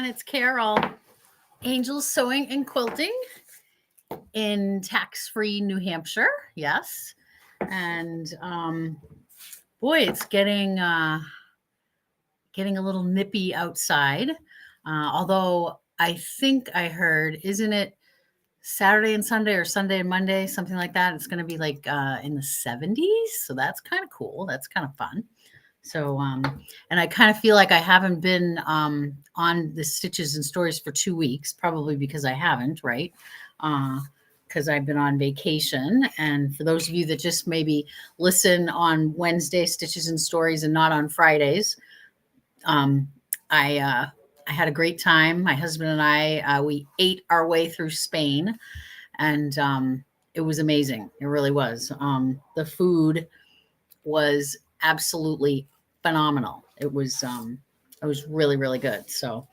It's Carol. Angels Sewing and Quilting in tax-free New Hampshire. Yes. And boy, it's getting a little nippy outside. Although I think I heard, isn't it Saturday and Sunday or Sunday and Monday, something like that? It's going to be like in the 70s. So that's kind of cool. That's kind of fun. So, and I kind of feel like I haven't been on the Stitches and Stories for 2 weeks, probably because I haven't, right? Because I've been on vacation. And for those of you that just maybe listen on Wednesday, Stitches and Stories, and not on Fridays, I had a great time. My husband and I, we ate our way through Spain, and it was amazing. It really was. The food was absolutely phenomenal. It was really, really good. So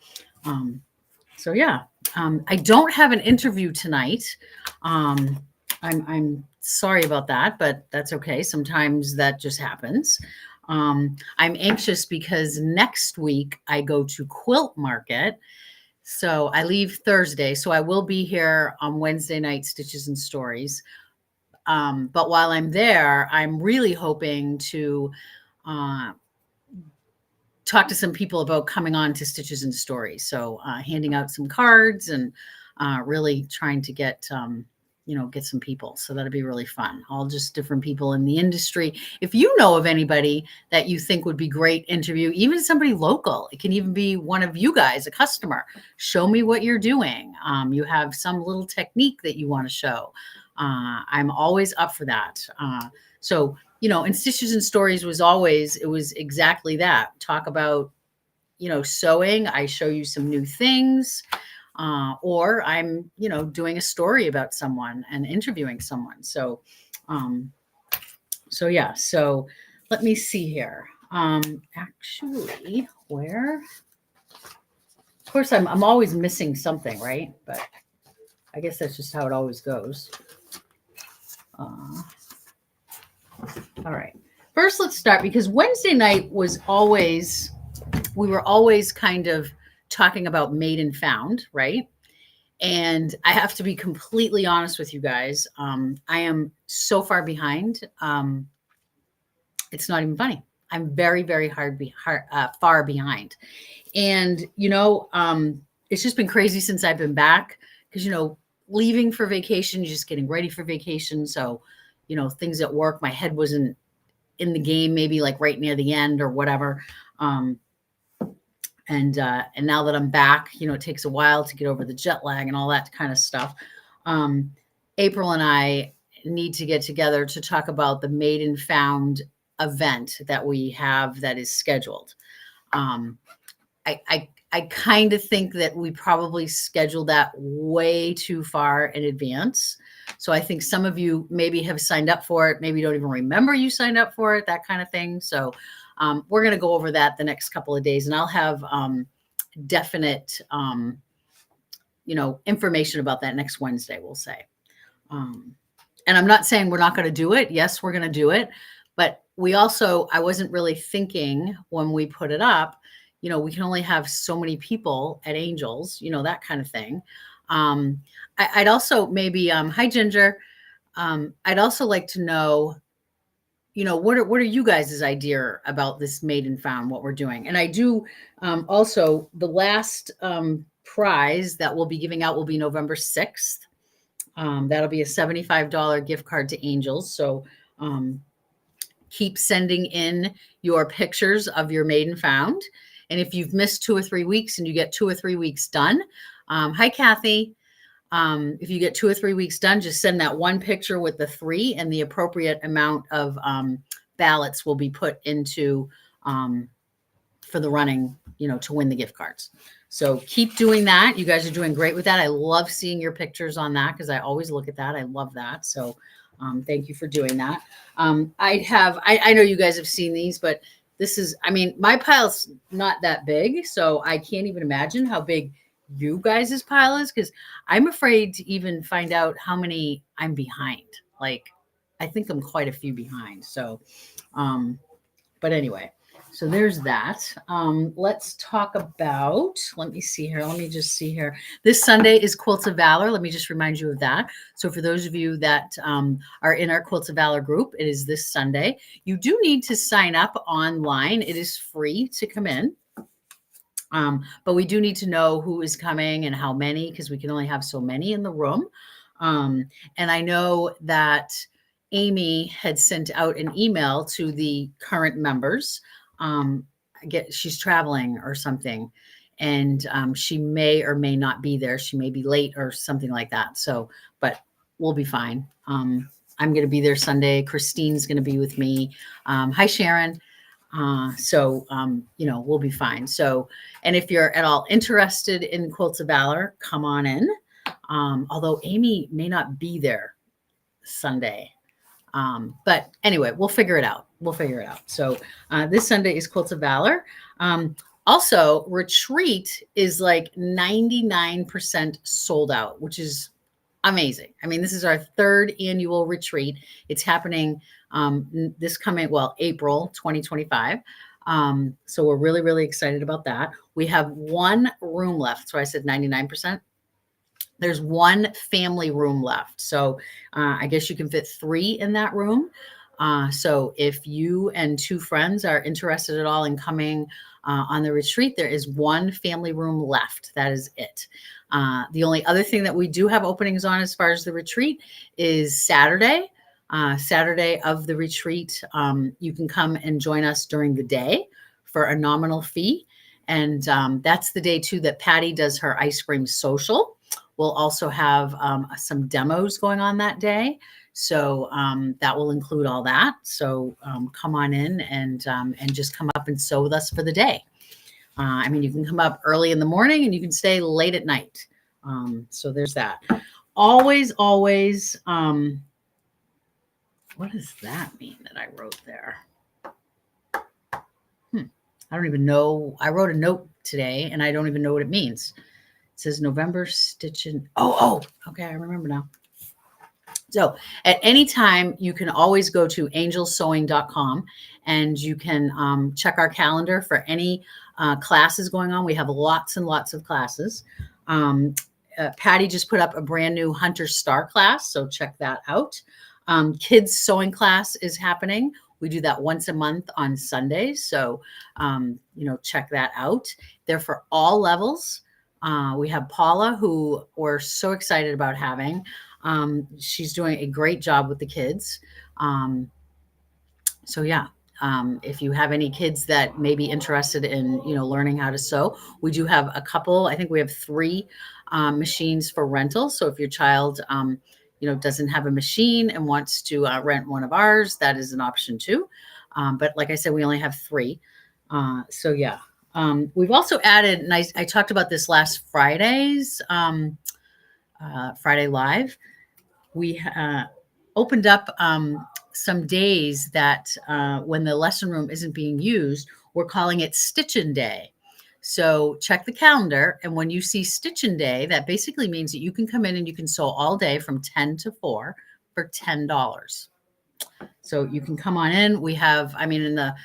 yeah. I don't have an interview tonight. I'm sorry about that, but that's okay. Sometimes that just happens. I'm anxious because next week I go to Quilt Market. So I leave Thursday. So I will be here on Wednesday night, Stitches and Stories. But while I'm there, I'm really hoping to talk to some people about coming on to Stitches and Stories. So handing out some cards and really trying to get some people. So that'll be really fun. All just different people in the industry. If you know of anybody that you think would be great interview, even somebody local, it can even be one of you guys, a customer. Show me what you're doing. You have some little technique that you want to show. I'm always up for that. And Stitches and Stories it was exactly that. Talk about, sewing. I show you some new things. Or I'm, doing a story about someone and interviewing someone. So yeah. So let me see here. Actually, where? Of course, I'm always missing something, right? But I guess that's just how it always goes. All right. First, let's start because Wednesday night we were always kind of talking about Made and Found, right? And I have to be completely honest with you guys. I am so far behind. It's not even funny. I'm very, very far behind. And, it's just been crazy since I've been back because, leaving for vacation, you're just getting ready for vacation. So, things at work, my head wasn't in the game, maybe like right near the end or whatever. And now that I'm back, it takes a while to get over the jet lag and all that kind of stuff. April and I need to get together to talk about the Made and Found event that we have that is scheduled. I kind of think that we probably scheduled that way too far in advance. So I think some of you maybe have signed up for it. Maybe you don't even remember you signed up for it, that kind of thing. So we're going to go over that the next couple of days, and I'll have definite, information about that next Wednesday, we'll say. And I'm not saying we're not going to do it. Yes, we're going to do it. But I wasn't really thinking when we put it up, we can only have so many people at Angels, that kind of thing. I'd also maybe, hi, Ginger. I'd also like to know, what are you guys' idea about this Made and Found, what we're doing? And I do also, the last prize that we'll be giving out will be November 6th. That'll be a $75 gift card to Angels. So keep sending in your pictures of your Made and Found. And if you've missed 2 or 3 weeks and you get 2 or 3 weeks done, hi, Kathy. If you get 2 or 3 weeks done, just send that one picture with the 3, and the appropriate amount of ballots will be put into for the running, to win the gift cards. So keep doing that. You guys are doing great with that. I love seeing your pictures on that because I always look at that. I love that. So thank you for doing that. I know you guys have seen these, but my pile's not that big, so I can't even imagine how big you guys' pile is, because I'm afraid to even find out how many I'm behind. Like, I think I'm quite a few behind. So, but anyway, So there's that. Let's talk about, let me see here. Let me just see here. This Sunday is Quilts of Valor. Let me just remind you of that. So for those of you that are in our Quilts of Valor group, it is this Sunday. You do need to sign up online. It is free to come in. But we do need to know who is coming and how many, because we can only have so many in the room. And I know that Amy had sent out an email to the current members. She's traveling or something, and she may or may not be there. She may be late or something like that. So, but we'll be fine. I'm going to be there Sunday. Christine's going to be with me. Hi, Sharon. We'll be fine. So, and if you're at all interested in Quilts of Valor, come on in. Although Amy may not be there Sunday. But anyway, we'll figure it out. So, this Sunday is Quilts of Valor. Also, retreat is like 99% sold out, which is amazing. I mean, this is our 3rd annual retreat. It's happening April 2025. So we're really, really excited about that. We have 1 room left. So I said 99%. There's 1 family room left. So I guess you can fit 3 in that room. So if you and 2 friends are interested at all in coming on the retreat, there is 1 family room left. That is it. The only other thing that we do have openings on as far as the retreat is Saturday. Saturday of the retreat, you can come and join us during the day for a nominal fee. And that's the day too that Patty does her ice cream social. We'll also have some demos going on that day. So that will include all that. So come on in and just come up and sew with us for the day. I mean, you can come up early in the morning and you can stay late at night. So there's that. Always, what does that mean that I wrote there? I don't even know. I wrote a note today and I don't even know what it means. It says November stitching. Oh, okay. I remember now. So at any time, you can always go to angelsewing.com and you can check our calendar for any classes going on. We have lots and lots of classes. Patty just put up a brand new Hunter Star class, so check that out. Kids sewing class is happening. We do that once a month on Sundays. So, check that out. They're for all levels. We have Paula, who we're so excited about having. She's doing a great job with the kids. If you have any kids that may be interested in, learning how to sew, we do have a couple. I think we have 3 machines for rental. So if your child, doesn't have a machine and wants to rent one of ours, that is an option too. But like I said, we only have 3. We've also added, and I talked about this last Friday's Friday Live. We opened up some days that when the lesson room isn't being used, we're calling it Stitchin' Day. So check the calendar, and when you see Stitchin' Day, that basically means that you can come in and you can sew all day from 10 to 4 for $10. So you can come on in. We have, in the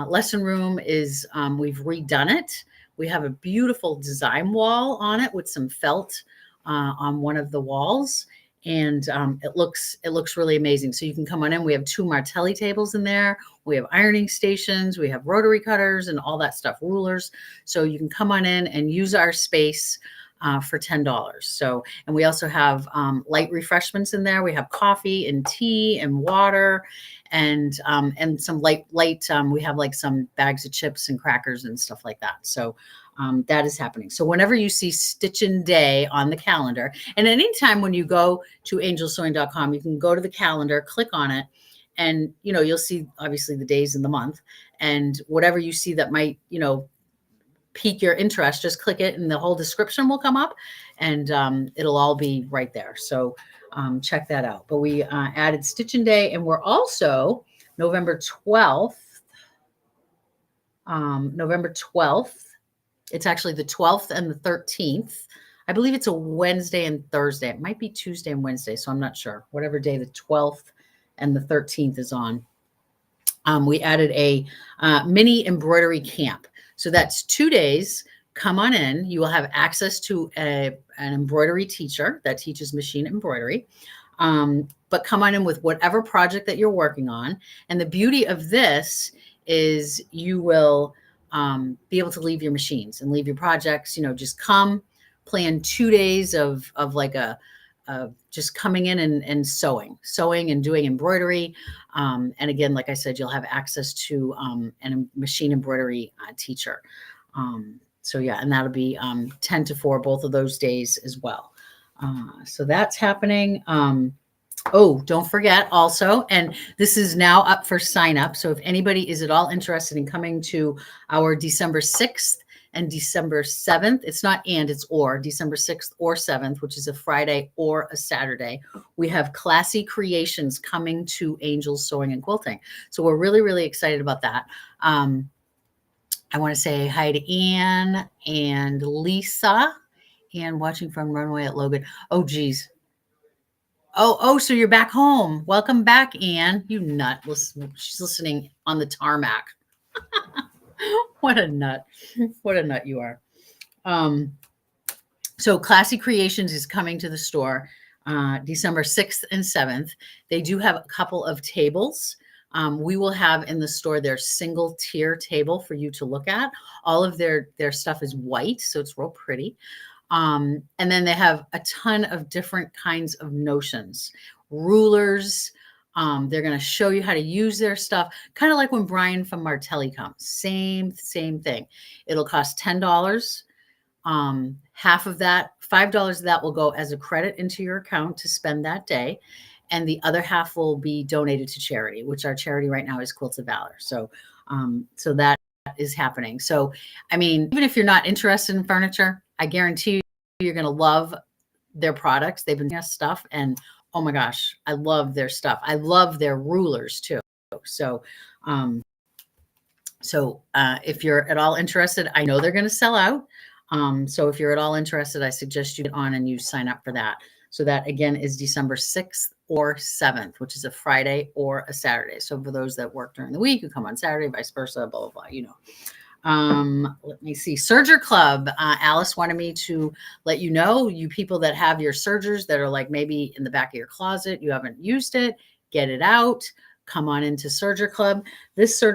lesson room is, we've redone it. We have a beautiful design wall on it with some felt on one of the walls. And it looks really amazing. So you can come on in. We have 2 Martelli tables in there. We have ironing stations. We have rotary cutters and all that stuff, rulers. So you can come on in and use our space for $10. So, and we also have light refreshments in there. We have coffee and tea and water and some light. We have like some bags of chips and crackers and stuff like that. So that is happening. So whenever you see Stitchin' Day on the calendar, and anytime when you go to angelsewing.com, you can go to the calendar, click on it, and you'll see obviously the days in the month, and whatever you see that might pique your interest, just click it and the whole description will come up, and it'll all be right there. So check that out. But we added Stitchin' Day, and we're also November 12th. It's actually the 12th and the 13th. I believe it's a Wednesday and Thursday. It might be Tuesday and Wednesday, so I'm not sure. Whatever day the 12th and the 13th is on. We added a mini embroidery camp. So that's 2 days. Come on in. You will have access to an embroidery teacher that teaches machine embroidery. But come on in with whatever project that you're working on. And the beauty of this is you will be able to leave your machines and leave your projects. Just come, plan 2 days of like just coming in and sewing and doing embroidery. And again, like I said, you'll have access to a machine embroidery teacher. So yeah, and that'll be 10 to 4, both of those days as well. So that's happening. Oh, don't forget also, and this is now up for sign up. So if anybody is at all interested in coming to our December 6th and December 7th, it's not and, it's or, December 6th or 7th, which is a Friday or a Saturday, we have Classy Creations coming to Angels Sewing and Quilting. So we're really, really excited about that. I want to say hi to Anne and Lisa. Anne watching from Runway at Logan. Oh, geez. Oh, so you're back home. Welcome back, Anne. You nut. Listen, she's listening on the tarmac. What a nut. What a nut you are. So Classy Creations is coming to the store December 6th and 7th. They do have a couple of tables. We will have in the store their single tier table for you to look at. All of their stuff is white, so it's real pretty. And then they have a ton of different kinds of notions, rulers. They're going to show you how to use their stuff, kind of like when Brian from Martelli comes. Same thing. It'll cost $10. Half of that, $5 of that will go as a credit into your account to spend that day. And the other half will be donated to charity, which our charity right now is Quilts of Valor. So that is happening. So, I mean, even if you're not interested in furniture, I guarantee you're going to love their products. They've been us stuff, and oh my gosh, I love their stuff. I love their rulers too. So, if you're at all interested, I know they're going to sell out. So if you're at all interested, I suggest you get on and you sign up for that. So that again is December 6th or 7th, which is a Friday or a Saturday. So for those that work during the week, you come on Saturday, vice versa, blah, blah, blah, Let me see. Serger Club. Alice wanted me to let you know, you people that have your sergers that are like maybe in the back of your closet, you haven't used it, get it out. Come on into Serger Club. This is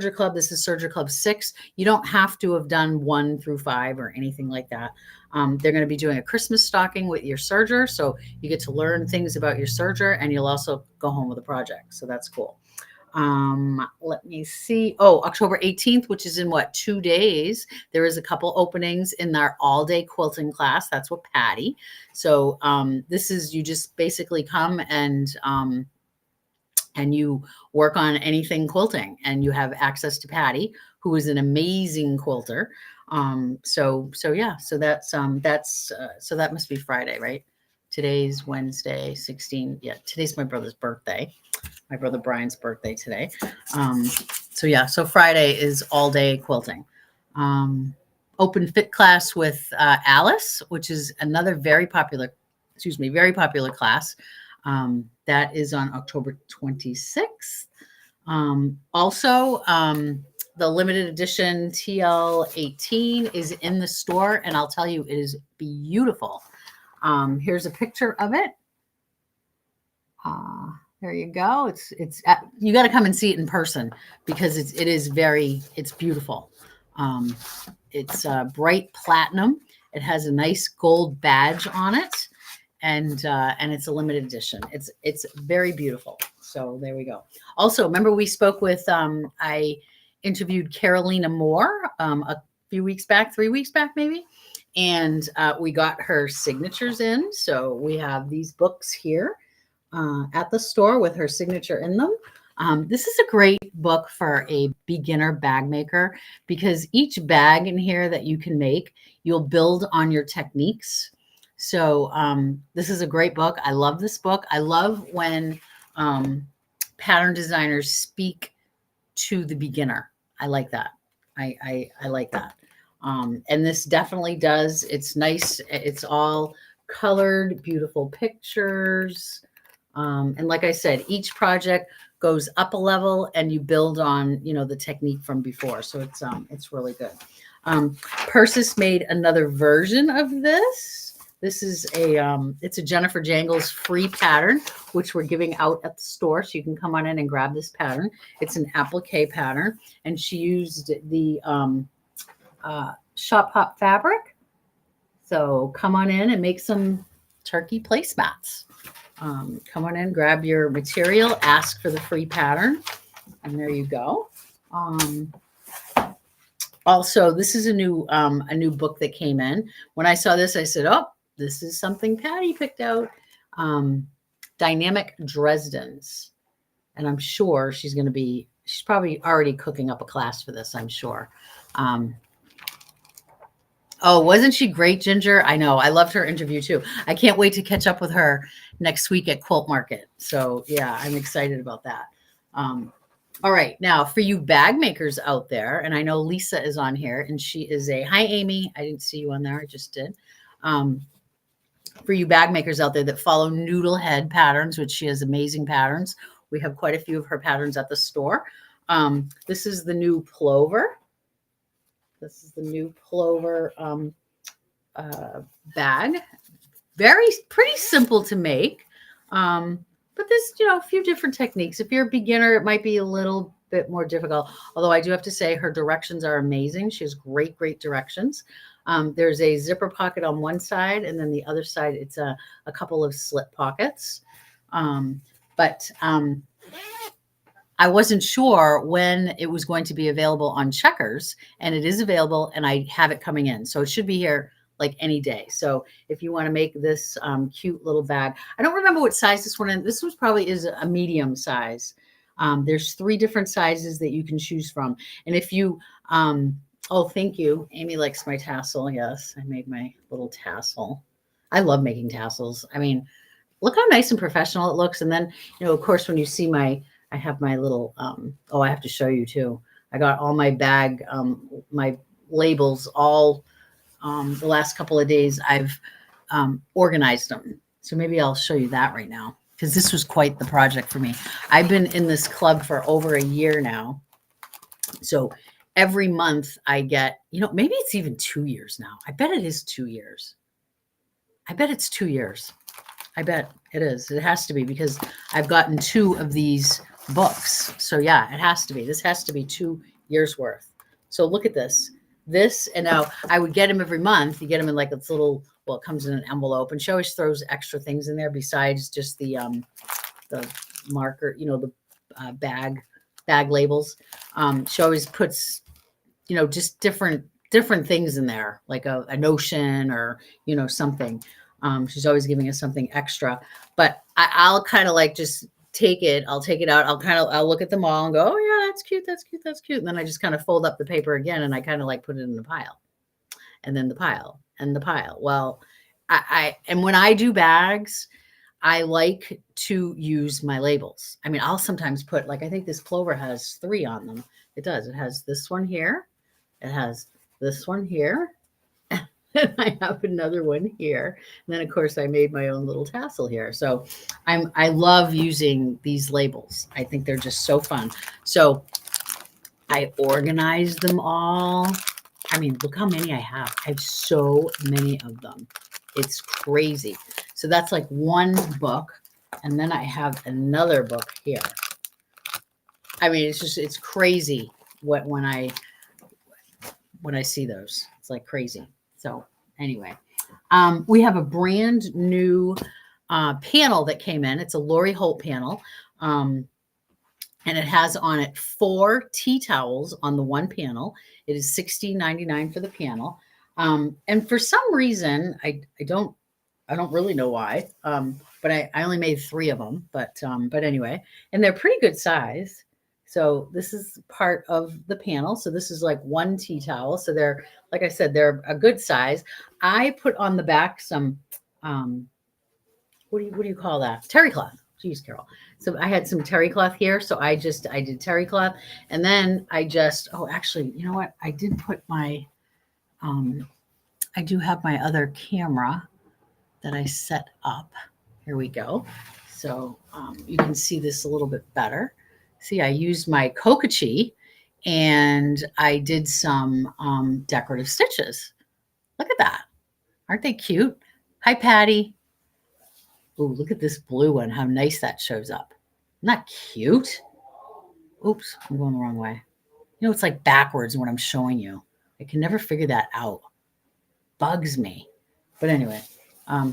Serger Club 6. You don't have to have done 1 through 5 or anything like that. They're going to be doing a Christmas stocking with your serger. So you get to learn things about your serger, and you'll also go home with a project. So that's cool. Let me see. Oh, October 18th, which is in 2 days. There is a couple openings in our all-day quilting class. That's with Patty. So this is, you just basically come and you work on anything quilting, and you have access to Patty, who is an amazing quilter. So that must be Friday, right? Today's Wednesday, 16. Yeah, today's my brother's birthday. My brother Brian's birthday today. So Friday is all day quilting. Open fit class with Alice, which is another very popular class. That is on October 26th. Also, the limited edition TL18 is in the store, and I'll tell you, it is beautiful. Here's a picture of it. There you go. It's you got to come and see it in person, because it's beautiful. It's bright platinum. It has a nice gold badge on it, and it's a limited edition. It's very beautiful. So there we go. Also, remember we spoke with I interviewed Carolina Moore a few weeks back, 3 weeks back maybe, and we got her signatures in. So we have these books here at the store with her signature in them. This is a great book for a beginner bag maker, because each bag in here that you can make, you'll build on your techniques. So this is a great book. I love this book. I love when pattern designers speak to the beginner. I like that. I like that. And this definitely does. It's nice. It's all colored, beautiful pictures. And like I said, each project goes up a level and you build on, you know, the technique from before. So it's really good. Persis made another version of this. This is it's a Jennifer Jangles free pattern, which we're giving out at the store. So you can come on in and grab this pattern. It's an applique pattern. And she used the shop hop fabric. So come on in and make some turkey placemats. Come on in, grab your material, ask for the free pattern. And there you go. Also, this is a new book that came in. When I saw this, I said, oh, this is something Patty picked out. Dynamic Dresdens. And I'm sure she's probably already cooking up a class for this, I'm sure. Oh, wasn't she great, Ginger? I know. I loved her interview too. I can't wait to catch up with her next week at Quilt Market. So yeah, I'm excited about that. All right. Now for you bag makers out there, and I know Lisa is on here and she is hi, Amy. I didn't see you on there. I just did. For you bag makers out there that follow Noodlehead patterns, which she has amazing patterns. We have quite a few of her patterns at the store. This is the new Plover. This is the new Plover bag. Pretty simple to make. But there's, you know, a few different techniques. If you're a beginner, it might be a little bit more difficult. Although I do have to say her directions are amazing. She has great, great directions. There's a zipper pocket on one side, and then the other side, it's a couple of slit pockets. But I wasn't sure when it was going to be available on Checkers, and it is available, and I have it coming in. So it should be here like any day. So if you want to make this cute little bag, I don't remember what size this one is. This was probably is a medium size. There's 3 different sizes that you can choose from. And if you, oh, thank you. Amy likes my tassel. Yes, I made my little tassel. I love making tassels. I mean, look how nice and professional it looks. And then, you know, of course, when you see I have my little, oh, I have to show you too. I got all my bag, my labels all the last couple of days. I've organized them. So maybe I'll show you that right now, because this was quite the project for me. I've been in this club for over a year now. So every month I get, you know, maybe it's even 2 years now. I bet it is 2 years. I bet it's 2 years. I bet it is. It has to be, because I've gotten 2 of these books. So yeah, it has to be. This has to be 2 years worth. So look at this. And now I would get them every month. You get them in like this little, well, it comes in an envelope, and she always throws extra things in there besides just the marker, you know, the bag labels. She always puts, you know, just different things in there, like a notion or, you know, something. She's always giving us something extra, but I'll kind of like just take it. I'll take it out. I'll look at them all and go, oh yeah, that's cute. That's cute. That's cute. And then I just kind of fold up the paper again, and I kind of like put it in the pile, and then the pile and the pile. Well, and when I do bags, I like to use my labels. I mean, I'll sometimes put, like, I think this Plover has 3 on them. It does. It has this one here. It has this one here. And I have another one here. And then of course I made my own little tassel here. So I love using these labels. I think they're just so fun. So I organized them all. I mean, look how many I have. I have so many of them. It's crazy. So that's like one book. And then I have another book here. I mean, it's crazy when I see those. It's like crazy. So anyway, we have a brand new panel that came in. It's a Lori Holt panel. And it has on it 4 tea towels on the one panel. It is $16.99 for the panel. And for some reason, I don't really know why, but I only made 3 of them. But anyway, and they're pretty good size. So this is part of the panel. So this is like 1 tea towel. So they're, like I said, they're a good size. I put on the back some, what do you call that? Terry cloth. Geez, Carol. So I had some terry cloth here. So I did terry cloth. And then oh, actually, you know what? I did put my, I do have my other camera that I set up. Here we go. So you can see this a little bit better. see, I used my 𝗂𝗂𝗶𝗶𝗴 and I did some decorative stitches. Look at that. Aren't they cute? Hi, Patty. Ooh, look at this blue one, how nice that shows up. Isn't that cute? Oops, I'm going the wrong way. You know, it's like backwards when I'm showing you. I can never figure that out. Bugs me. But anyway,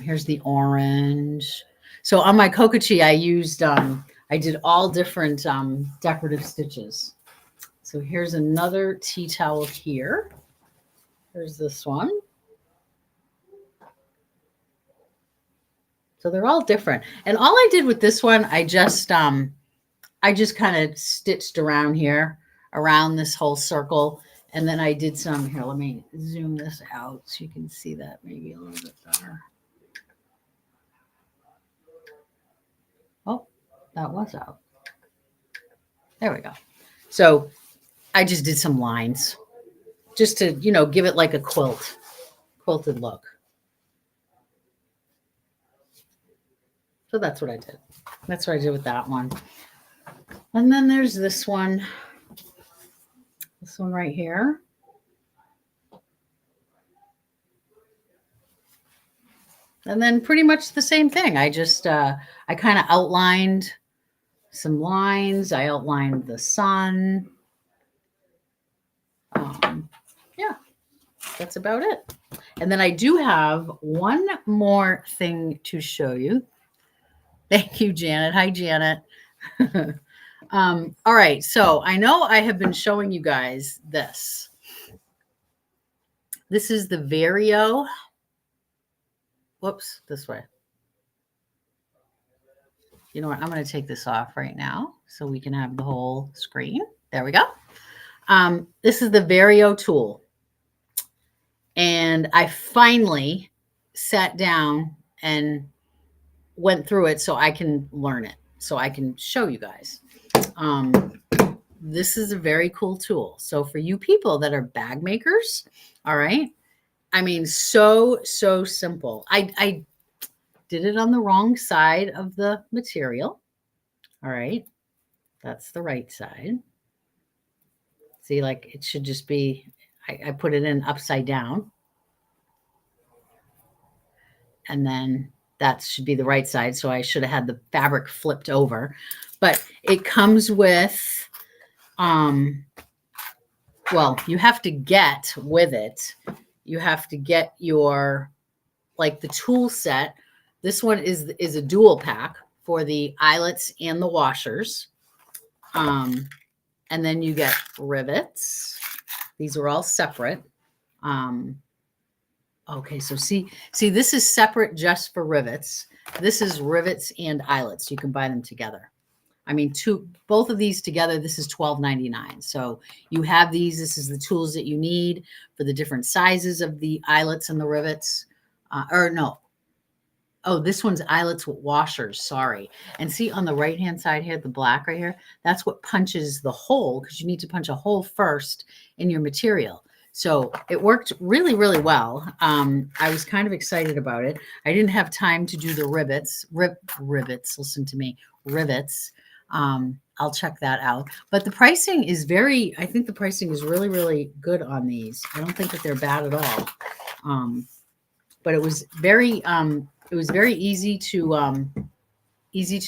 here's the orange. So on my 𝗂𝗂𝗶𝗶𝗴, I used, I did all different decorative stitches. So here's another tea towel here. There's this one. So they're all different. And all I did with this one, I just kind of stitched around here, around this whole circle. And then I did some, here, let me zoom this out so you can see that maybe a little bit better. Oh, that was out. There we go. So I just did some lines just to, you know, give it like a quilted look. So that's what I did. That's what I did with that one. And then there's this one right here. And then pretty much the same thing. I just, I kind of outlined some lines. I outlined the sun. Yeah, that's about it. And then I do have one more thing to show you. Thank you, Janet. Hi, Janet. All right. So I know I have been showing you guys this. This is the 𝗤𝗂𝗶𝗴𝗁. Whoops, this way. You know what? I'm going to take this off right now so we can have the whole screen. There we go. This is the 𝗤𝗂𝗶𝗴𝗁 tool. And I finally sat down and went through it so I can learn it, so I can show you guys. This is a very cool tool. So for you people that are bag makers, all right, I mean, so simple. I did it on the wrong side of the material. All right, that's the right side. See, like it should just be, I put it in upside down. And then that should be the right side. So I should have had the fabric flipped over. But it comes with, well, you have to get with it. You have to get your, like the tool set. This one is a dual pack for the eyelets and the washers. And then you get rivets. These are all separate. Okay, so see, this is separate just for rivets. This is rivets and eyelets. You can buy them together. I mean, both of these together, this is $12.99. So you have these. This is the tools that you need for the different sizes of the eyelets and the rivets. Or no. Oh, this one's eyelets with washers. Sorry. And see on the right-hand side here, the black right here, that's what punches the hole because you need to punch a hole first in your material. So it worked really, really well. I was kind of excited about it. I didn't have time to do the rivets. Rivets, listen to me, rivets. I'll check that out. But the pricing is I think the pricing is really, really good on these. I don't think that they're bad at all. But it was very easy to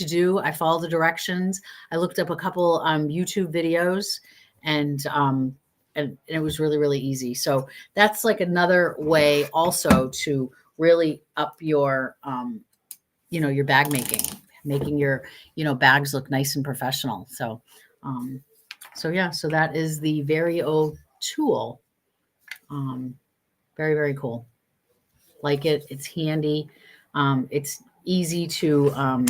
do. I followed the directions. I looked up a couple YouTube videos and it was really, really easy. So that's like another way also to really up your, your bag making your, bags look nice and professional. So, yeah, so that is the 𝗤𝗂𝗶𝗴𝗁 tool. Very, very cool. Like it. It's handy. It's easy to,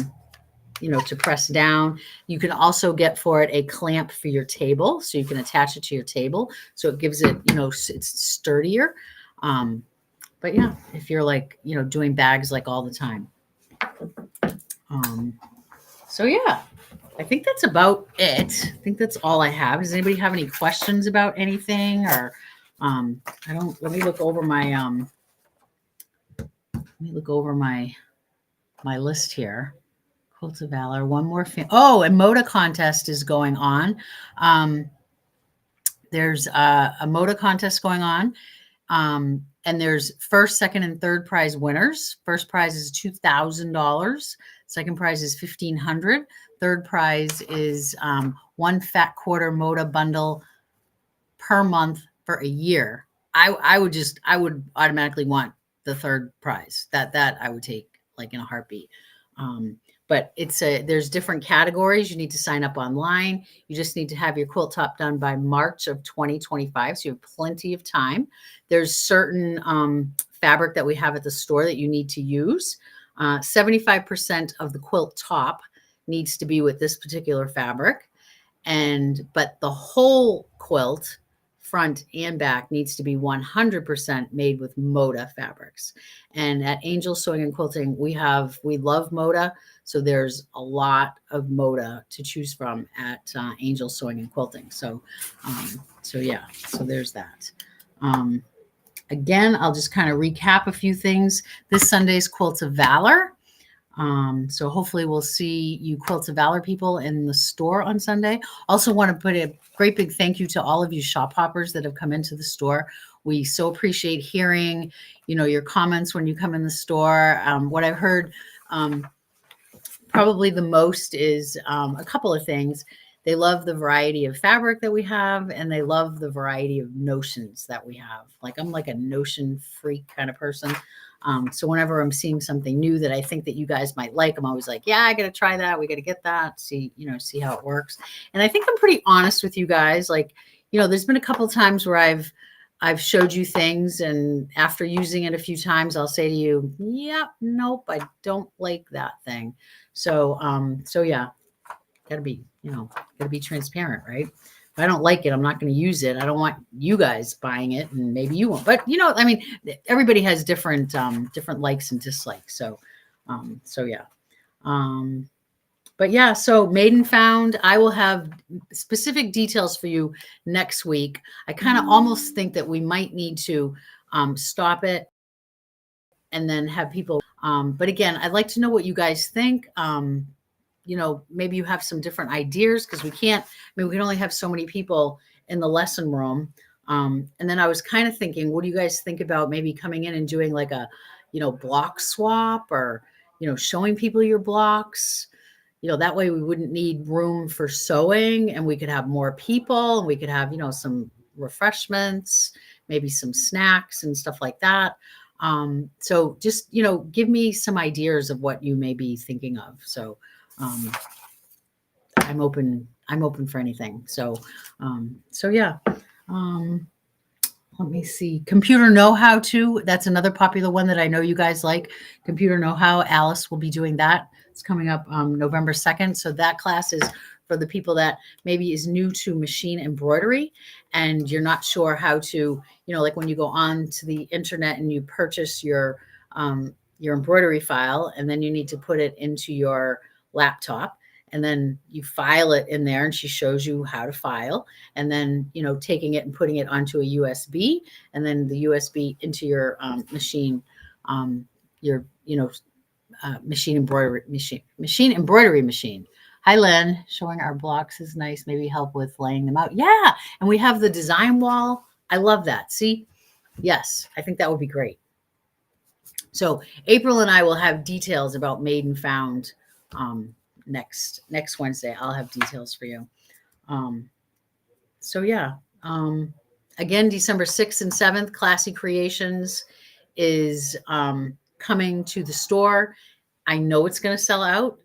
to press down. You can also get for it a clamp for your table. So you can attach it to your table. So it gives it, it's sturdier. But yeah, if you're like, doing bags like all the time. So yeah, I think that's about it. I think that's all I have. Does anybody have any questions about anything or, let me look over my, my list here Quilts of Valor. One more. Oh, and 𝗤𝗂𝗶𝗹𝘁 contest is going on. There's a 𝗤𝗂𝗶𝗹𝘁 contest going on. And there's first, second, and third prize winners. First prize is $2,000. Second prize is $1,500. Third prize is 1 fat quarter 𝗤𝗂𝗶𝗹𝘁 bundle per month for a year. I would automatically want the third prize. That I would take like in a heartbeat. But there's different categories. You need to sign up online. You just need to have your quilt top done by March of 2025. So you have plenty of time. There's certain fabric that we have at the store that you need to use. 75% of the quilt top needs to be with this particular fabric. But the whole quilt, front and back, needs to be 100% made with 𝗤𝗂𝗶𝗹 fabrics. And at Angel Sewing and Quilting, we love 𝗤𝗂𝗶𝗹. So there's a lot of 𝗤𝗂𝗶 to choose from at Angel Sewing and Quilting. So yeah, so there's that. Again, I'll just kind of recap a few things. This Sunday's Quilts of Valor. So hopefully we'll see you Quilts of Valor people in the store on Sunday. Also want to put a great big thank you to all of you shop hoppers that have come into the store. We so appreciate hearing, your comments when you come in the store. What I've heard probably the most is a couple of things. They love the variety of fabric that we have, and they love the variety of notions that we have. Like, I'm like a notion freak kind of person. So whenever I'm seeing something new that I think that you guys might like, I'm always like, yeah, I got to try that. We got to get that, see how it works. And I think I'm pretty honest with you guys. Like, there's been a couple of times where I've showed you things, and after using it a few times, I'll say to you, yeah, nope, I don't like that thing. So yeah, gotta be transparent, right? If I don't like it, I'm not going to use it. I don't want you guys buying it, and maybe you won't. But I mean, everybody has different likes and dislikes. So yeah. But yeah, so Made and Found, I will have specific details for you next week. I kind of almost think that we might need to stop it and then have people. But again, I'd like to know what you guys think. Maybe you have some different ideas, because we can only have so many people in the lesson room. And then I was kind of thinking, what do you guys think about maybe coming in and doing like a, block swap, or, showing people your blocks? That way we wouldn't need room for sewing, and we could have more people, and we could have, some refreshments, maybe some snacks and stuff like that. So just, give me some ideas of what you may be thinking of. So, I'm open for anything. So yeah. Let me see. Computer know-how too. That's another popular one that I know you guys like. Computer know-how. Alice will be doing that. It's coming up November 2nd. So that class is for the people that maybe is new to machine embroidery, and you're not sure how to, like when you go on to the internet and you purchase your embroidery file, and then you need to put it into your laptop, and then you file it in there, and she shows you how to file, and then, taking it and putting it onto a USB, and then the USB into your machine embroidery machine. Hi, Len. Showing our blocks is nice. Maybe help with laying them out. Yeah. And we have the design wall. I love that. See? Yes. I think that would be great. So April and I will have details about Made and Found next Wednesday. I'll have details for you. So yeah. Again, December 6th and 7th, Classy Creations is coming to the store. I know it's going to sell out.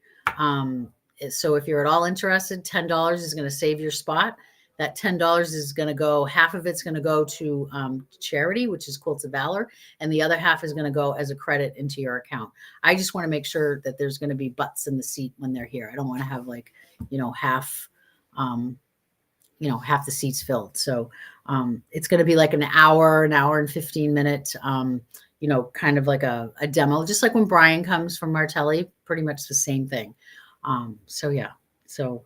So if you're at all interested, $10 is going to save your spot. That $10 is going to go, half of it's going to go to charity, which is Quilts of Valor, and the other half is going to go as a credit into your account. I just want to make sure that there's going to be butts in the seat when they're here. I don't want to have like, half the seats filled. So it's going to be like an hour and 15 minutes, kind of like a demo, just like when Brian comes from Martelli, pretty much the same thing. So yeah. So,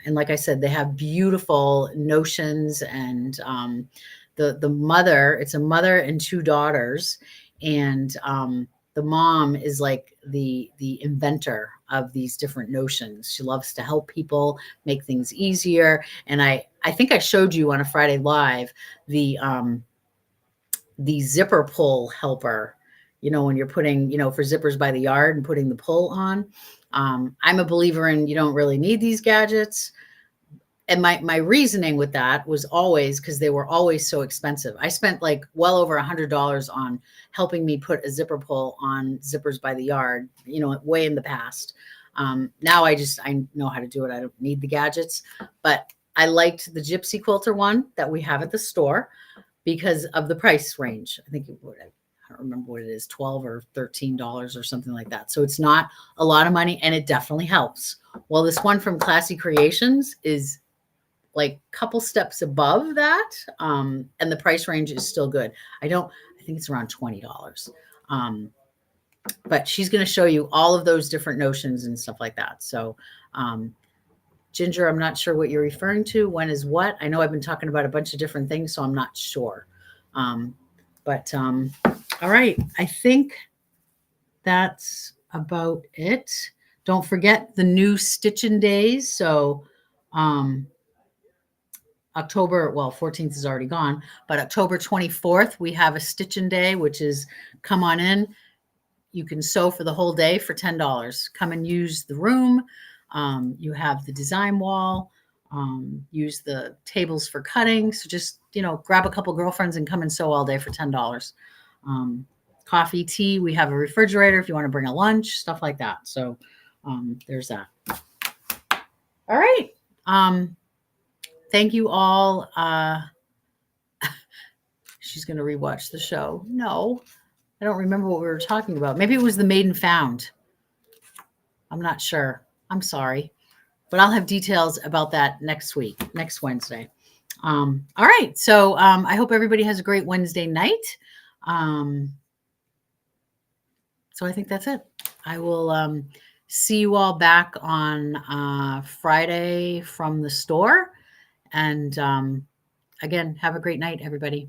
and like I said, they have beautiful notions, and the mother, it's a mother and two daughters, and the mom is like the inventor of these different notions. She loves to help people make things easier. And I think I showed you on a Friday Live the zipper pull helper, when you're putting, for zippers by the yard and putting the pull on. I'm a believer in you don't really need these gadgets. And my reasoning with that was always because they were always so expensive. I spent like well over $100 on helping me put a zipper pull on zippers by the yard, way in the past. Now I know how to do it. I don't need the gadgets, but I liked the 𝗔𝗴𝗲𝗹𝘀 one that we have at the store because of the price range. I think I don't remember what it is, $12 or $13 or something like that. So it's not a lot of money, and it definitely helps. Well, this one from Classy Creations is like a couple steps above that. And the price range is still good. I think it's around $20. But she's going to show you all of those different notions and stuff like that. So, Ginger, I'm not sure what you're referring to. When is what? I know I've been talking about a bunch of different things, so I'm not sure. All right. I think that's about it. Don't forget the new stitching days. So, October, 14th is already gone, but October 24th, we have a stitching day, which is come on in. You can sew for the whole day for $10. Come and use the room. You have the design wall, use the tables for cutting. So just, grab a couple girlfriends and come and sew all day for $10. Coffee, tea, we have a refrigerator if you want to bring a lunch, stuff like that. So there's that. All right. Thank you all. She's going to rewatch the show. No, I don't remember what we were talking about. Maybe it was the Maiden Found. I'm not sure. I'm sorry. But I'll have details about that next Wednesday. All right. So I hope everybody has a great Wednesday night. So I think that's it. I will see you all back on Friday from the store. And again, have a great night, everybody.